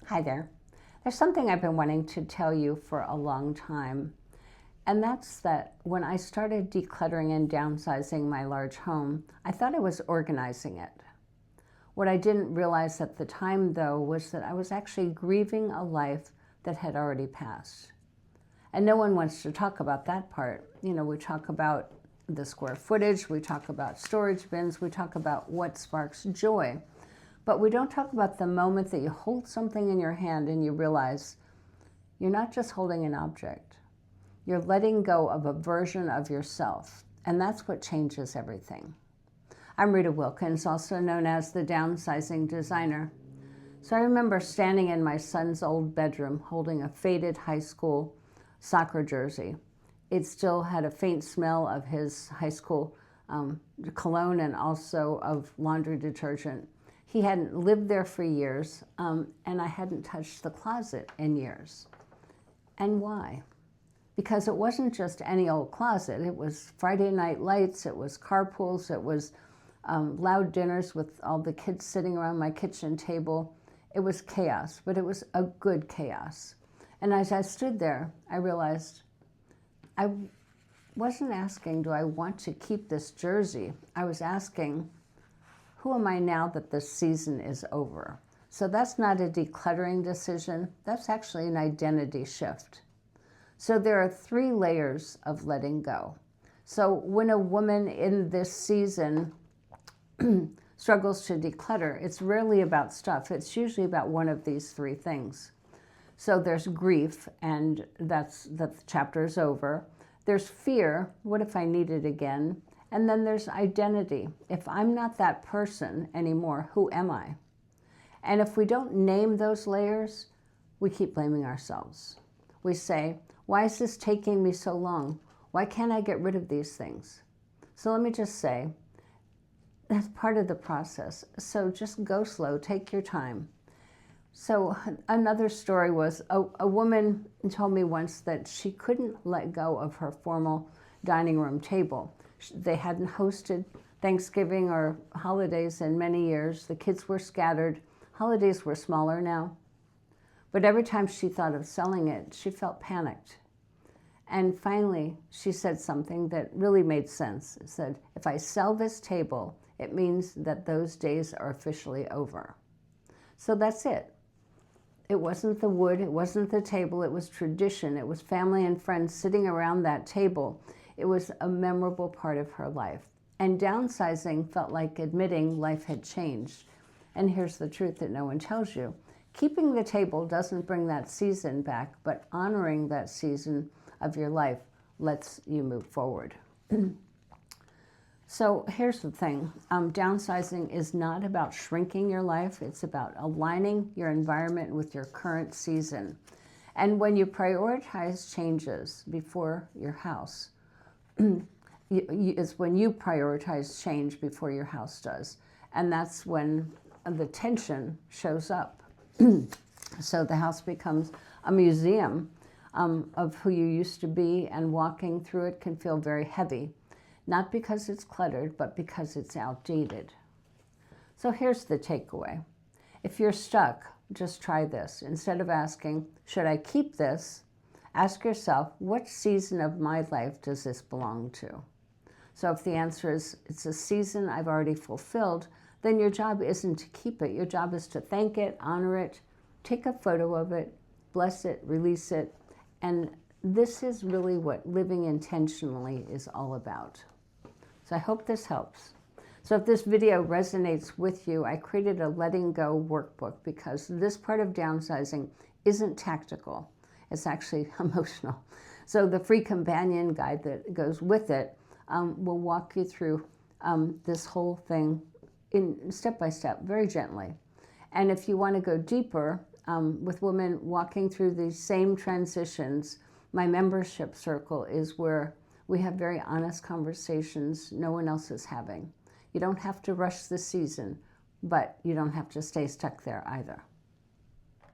Hi there. There's something I've been wanting to tell you for a long time, and that's that when I started decluttering and downsizing my large home, I thought I was organizing it. What I didn't realize at the time, though, was that I was actually grieving a life that had already passed. And no one wants to talk about that part. You know, we talk about the square footage, we talk about storage bins, we talk about what sparks joy. But we don't talk about the moment that you hold something in your hand and you realize you're not just holding an object. You're letting go of a version of yourself. And that's what changes everything. I'm Rita Wilkins, also known as the Downsizing Designer. So I remember standing in my son's old bedroom holding a faded high school soccer jersey. It still had a faint smell of his high school cologne and also of laundry detergent. He hadn't lived there for years, and I hadn't touched the closet in years. And why? Because it wasn't just any old closet. It was Friday night lights, it was carpools, it was loud dinners with all the kids sitting around my kitchen table. It was chaos, but it was a good chaos. And as I stood there, I realized I wasn't asking, do I want to keep this jersey? I was asking, who am I now that this season is over? So that's not a decluttering decision. That's actually an identity shift. So there are 3 layers of letting go. So when a woman in this season struggles to declutter, it's rarely about stuff. It's usually about one of these 3 things. So there's grief, and the chapter is over. There's fear, what if I need it again? And then there's identity. If I'm not that person anymore, who am I? And if we don't name those layers, we keep blaming ourselves. We say, why is this taking me so long? Why can't I get rid of these things? So let me just say, that's part of the process. So just go slow, take your time. So another story was a woman told me once that she couldn't let go of her formal dining room table. They hadn't hosted Thanksgiving or holidays in many years. The kids were scattered. Holidays were smaller now. But every time she thought of selling it, she felt panicked. And finally, she said something that really made sense. It said, if I sell this table, it means that those days are officially over. So that's it. It wasn't the wood, it wasn't the table, it was tradition. It was family and friends sitting around that table. It was a memorable part of her life. And downsizing felt like admitting life had changed. And here's the truth that no one tells you. Keeping the table doesn't bring that season back, but honoring that season of your life lets you move forward. So here's the thing. Downsizing is not about shrinking your life. It's about aligning your environment with your current season. And when you prioritize changes before your house, is when you prioritize change before your house does. And that's when the tension shows up. So the house becomes a museum of who you used to be, and walking through it can feel very heavy. Not because it's cluttered, but because it's outdated. So here's the takeaway. If you're stuck, just try this. Instead of asking, should I keep this? Ask yourself, what season of my life does this belong to? So if the answer is, it's a season I've already fulfilled, then your job isn't to keep it. Your job is to thank it, honor it, take a photo of it, bless it, release it. And this is really what living intentionally is all about. So I hope this helps. So if this video resonates with you, I created a letting go workbook because this part of downsizing isn't tactical. It's actually emotional. So the free companion guide that goes with it will walk you through this whole thing in step by step, very gently. And if you want to go deeper with women walking through these same transitions, my membership circle is where we have very honest conversations no one else is having. You don't have to rush the season, but you don't have to stay stuck there either.